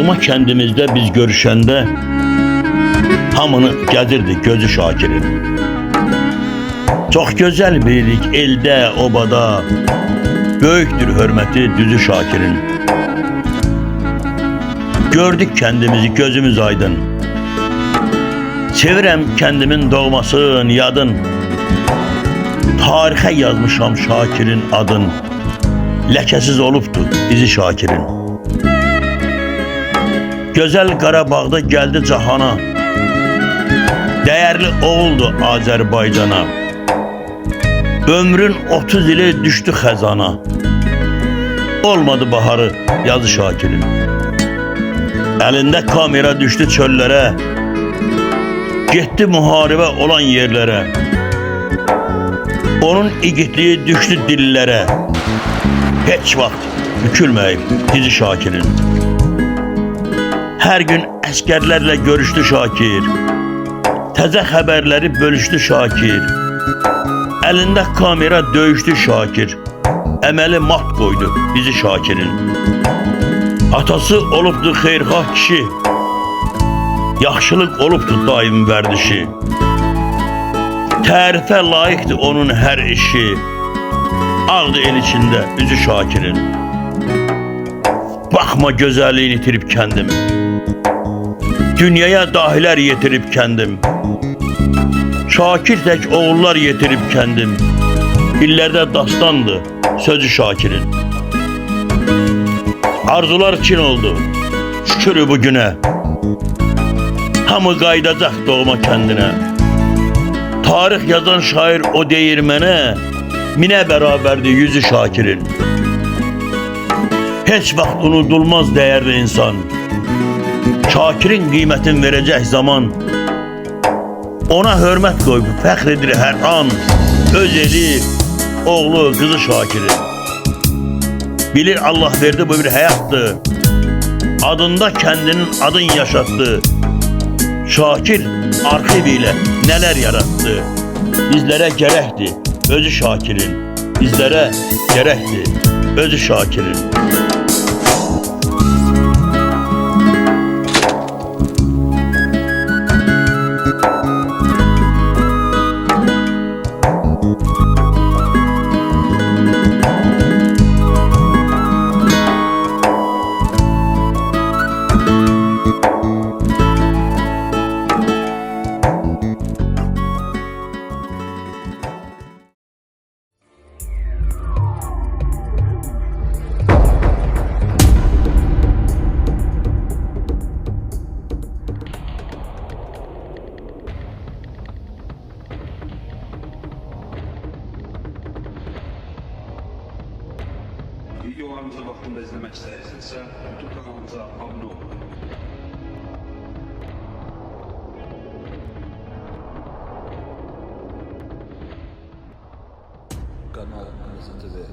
Doğma kəndimizdə biz görüşəndə hamını gəzirdi gözü Şakirin. Çox gözəl bilirik eldə, obada, böyükdür hörməti düzü Şakirin. Gördük kəndimizi gözümüz aydın. Sevirəm kəndimin doğmasın yadın. Tarixə yazmışam Şakirin adın. Ləkəsiz olubdu izi Şakirin. Gözəl Qarabağda gəldi cahana. Dəyərli oğuldu Azərbaycana. Ömrün 30 ili düşdü xəzana. Olmadı baharı yazı Şakirin. Əlində kamera düşdü çöllərə. Getdi müharibə olan yerlərə. Onun igidliyi düşdü dillərə. Heç vaxt bükülməyib dizi Şakirin. Hər gün əskərlərlə görüşdü Şakir. Təzə xəbərləri bölüşdü Şakir. Əlində kamera döyüşdü Şakir. Əməli mat qoydu bizi Şakirin. Atası olubdu xeyrxah kişi. Yaxşılıq olubdu daim vərdişi. Tərifə layiqdir onun hər işi. Ağdı el içində üzü Şakirin. Baxma gözəlliğini itirib kəndim. Dünyaya dahilər yetirib kəndim. Şakir tək oğullar yetirib kəndim. Dillərdə dastandı sözü Şakirin. Arzular çin oldu şükür bu günə. Hamı qaydacaq doğma kəndinə. Tarix yazan şair o deyir mənə, minə bərabərdir yüzü Şakirin. Heç vaxt unudulmaz dəyərli insan. Şakirin qiymətin verəcək zaman. Ona hörmət qoyub fəxr edir hər an. Öz eli, oğlu, qızı Şakirin. Bilir Allah verdi bu bir həyatdır. Adında kəndinin adın yaşatdı. Şakir arxiviyle neler yarattı. Bizlere gərəkdir özü Şakirin. Bizlere gərəkdir özü Şakirin. Videolarımızı vaxtında izləmək istəyirsinizsə, YouTube kanalımıza abunə olun. Kanal Anası TV.